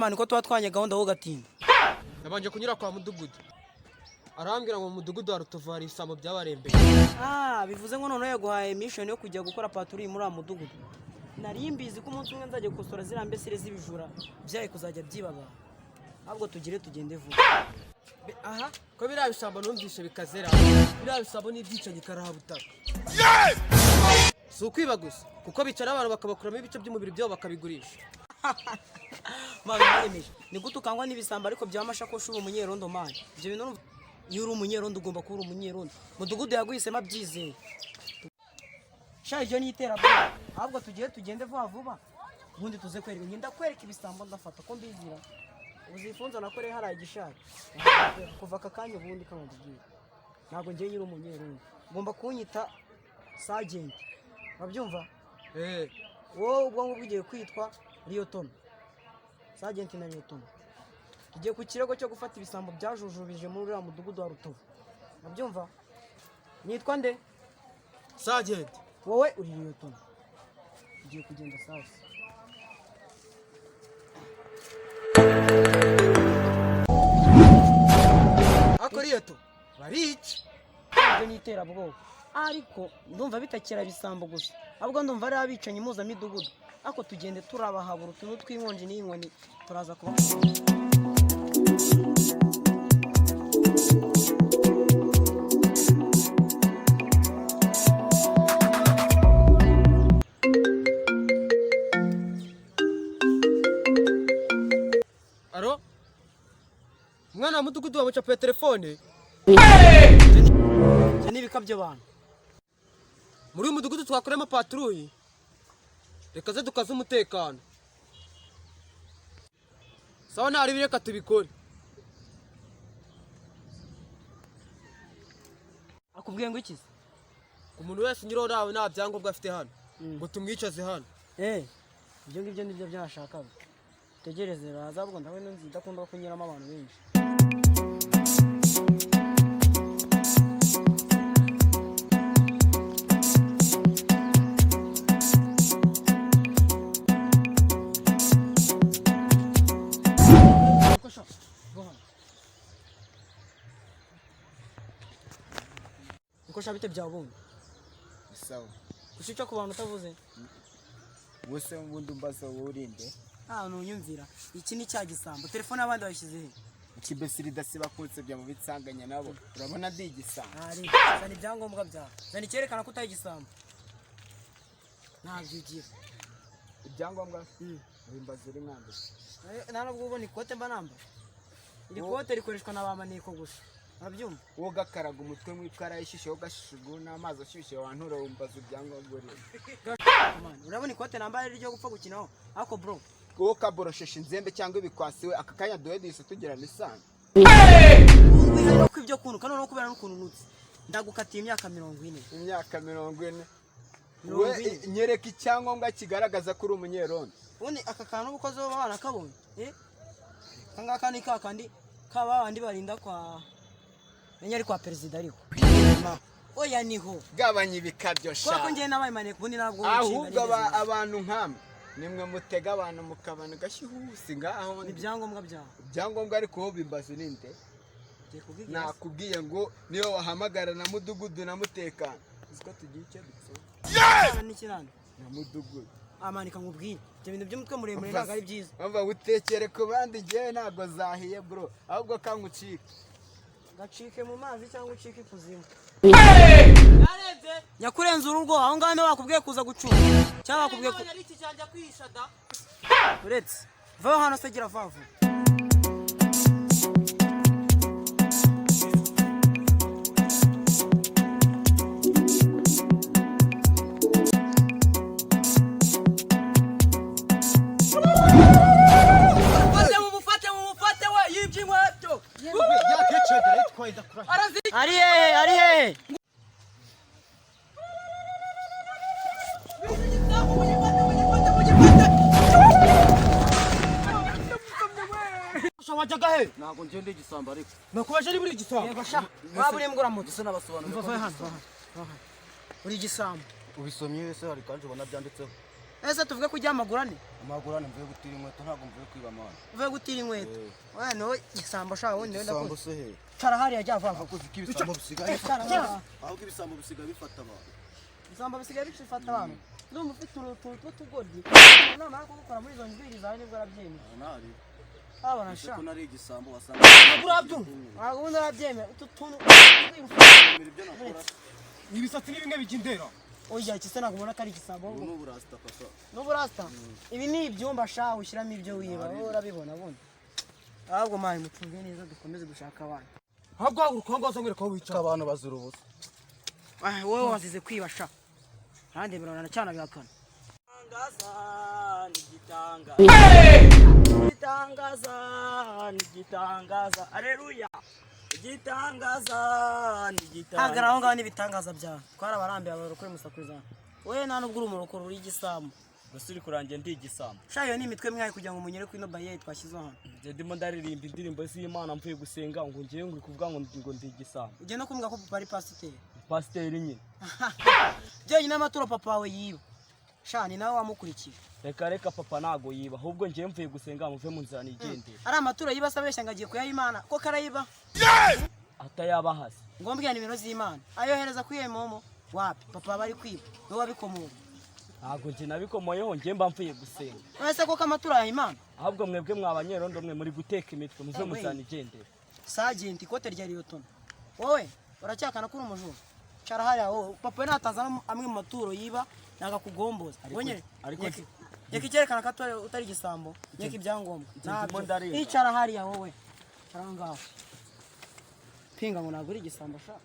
mani ko tuba twanye gahunda ho gatinda. Nabanje kunyura kwa mudugudu. Arambwira ngo mudugudu harutuvari isamo byabarembeye. Bivuze ngo none yaguhaye mission yo kujya gukora patrouille muri mudugudu. Nari mbizi ko umunsi umwe nzaje gukosora zirambesire z'ibijura byaye kuzajya byibaba. Ahubwo tugire tugende vuba. Ko biriya bisamba numvise bikazera. Biriya bisamba n'ibyicanye karahabutaka. Si ukwiba gusa kuko bicara abantu bakabakuramo ibice by'umubiri byabo bakabigurisha. Mama yaremeje ni gutukangwa n'ibisamba ariko byamashakoshi umunyerondo mani. Ibyo bintu iyo uri umunyerondo ugomba kuba umunyerondo. Mudugudu yaguhisemo byizeye. Sha ibyo nitera bwo. Ahubwo tugiye tugende vuba. Ubundi tuze kwereka ngenda kwereka ibisambo ndafata ko mbizira. Uzifunza nakore haraye igishaka. Kuva akakanya ubundi kamubwira. Ntabwo ngiye nyiri umunyerondo. Ngomba kunyita Sergeant. Babyumva? Wowe ubwo ngugiye kwitwa Lieutenant. Sergeant na Lieutenant. Tugiye ku kirego cyo gufata ibisambo byajujubije muri uriya mudugudu wa Rutovu. Babyumva? Nitwa nde? Sergeant. Wowe uri Lieutenant. Tugiye kugenda sasa. Akoriyeto. Barici. Ibyo nitera bwo. Ariko ndumva bitakira bisambo gusa. Ahubwo ndumva ari abicanyi muza midugudu. Ako tugende turabahabura utuntu tw'inkonji n'inkoni turaza kuba. Aro? Mwana wa mudugudu wamucapuye telefone? N'ibikabyo bantu. Muri uyu mudugudu twakoremo patrouille. Reka ze dukaze umutekano. Sawa nari bireka tubikore. Akubwiye ngo iki? Umuntu wese nyiro nawe nta byangombwa afite hano. Ngo tumwicaze hano. Ibyo ngibyo nibyo byashakaga. Tegereze raza bwo ndawe nzi ndakunda kunyuramo abantu benshi. Uko shabite byabunye. Sawa. Kushika ku bantu utavuze. Wose ubundi umbaza urinde. Nunyumvira. Iki ni cya gisambo. Telefone abandi bayishize he? Ikibesiri dasiba kunsebya mu bitsanganya nabo. Urabona ndi igisambo. Zani byangombwa bya. Zani cyerekana ko utaye igisambo. Ntabyigira. Ibyangombwa? Wimbaza uri mwambe. Ntabwo ubona ikote mba namba. Iri kote rikoreshwa na bamaniko gusa. Abyumva. Wo gakaraga umutwe mwikara yishisheho gashishugu n'amazi ashyushye wantura wumbaza ibyangombwa uri. Urabona ikote namba ryo gupfa gukinaho. Ako bro. Wo kaboroshesha inzembe cyangwa ibikwasiwe aka kanya duhedise tugira nisana. Wihaye ko ibyo kuntu kano no kubera n'ukuntu nutse. Ndagukatiye imyaka 40. Imyaka 40. We nyereka icyangombwa kigaragaza ko uri umunyerondo. Ubundi aka kantu ubukoze bana kabonye. Kangaka ni kakandi kaba bandi barinda kwa Menyari kwa perezida ariko. Oya niho. Gabanya ibikabyo sha. Kwako ngiye nabaye maneko ubundi nabwo ahubwo abantu nkamwe nimwe mutega abantu mukabana gashihusi ngaho ibyangombwa byawe. Ibyangombwa ariko ho bimbaza ninde? Nakubwiye ngo niyo wahamagara na mudugudu na mutekano. Uziko tugiye icyo dutse. N'ikirano. Na mudugudu. Amanika nkubwire. Ibyo bintu by'umutwe muremure ntago ari byiza. Bava utekere ku bandi ngiye ntago zahiye bro. Ahubwo kangucika. Gacike mu mazi cyangwa ucike kuzimu. Nyakurenza urugo aho ngame bakubwiye kuza gucura. Cyangwa bakubwiye ko yari kijanja kwisha da. Uretse. Va hano se gira vavu. Ari he? Shawajaga he? Ntabwo ngende igisambo ariko. Nakubaje ari buri gisambo. Yego sha. Wabure mbura moto se nabasobanurira. Va hano. Uri gisambo. Ubisomye wese hari kandi ubona byanditseho. ese tuvuge ko ujya amagurane amagurane mvuye gutira inkweto ntabwo mvuye kwiba amana uvuye gutira inkweto oya no igisambo shaka wundi wenda isambo ko se he cara hariya jya vava akoze ibisambo bisigaye cara hariya ahubwo ibisambo bisigaye bifata abantu igisambo bisigaye bifata abantu ndumva ufite utuntu tw'utugoryi namara kugukora muri izo nzira zawe nibwo arabyemera nari abona sha ko nari igisambo wasanga ntabwo ubundi arabyemera utu tuntu ibyo nakora ibisatsi ni bimwe bijya indera oya iki se ntabwo ubona ko ari igisambo n'ubu rasta papa n'ubu rasta ibi ni ibyumba sha ushyiramo ibyo wiba wowe urabibona bundi ahubwo mani mutunge neza dukomeze gushaka abana ahubwo haguruka aho ngaho nkwereka aho wicara abantu bazira ubusa wowe wazize kwiba sha kandi birona cyane bihakana igitangaza aleluya igitangaza hagara aho ngaho n'ibitangaza byawe twarabarambiye abarokore musakuriza wowe nta nubwo uri umurokoro uri igisambo gusa uri kurangira ndi igisambo sha iyo ni imitwe mwaye kugira ngo munyere ko ino baye twashyizeho hano njye ndimo ndaririmba indirimbo z'Imana mvuye gusenga ngo ngiye nguri kuvuga ngo ndi igisambo ugenda kumbwira ko papa ari pasiteri pasiteri nyine byonyine amaturo papa wawe yiba sha ni nawe wamukurikiye reka papa ntago yiba ahubwo ngiye mvuye gusenga muve mu nzira nigendera ari amaturo yiba asabeshya ngo agiye kuyaha Imana ko karayiba atayabahaze ngombwa nimero z'Imana ayohereza kuri momo wapi papa bari kwiba wowe wabikomoye ntago njye nabikomoyeho ngiye mba mvuye gusenga wese ko amaturo ya Imana ahubwo mwebwe mwabanyerondo mwe muri guteka imitwe muve mu nzira nigendera Sergeant ikote rya Liyotona wowe uracyakana kuri umujura cara hariya wowe papa natanza amwe mu maturo yiba nagakugomboza bonye ariko yeki cyerekana ko utari igisambo yeki ibyangombwa ntabwo icara hariya wowe cara ngaho pinga ngo naguri igisambo sha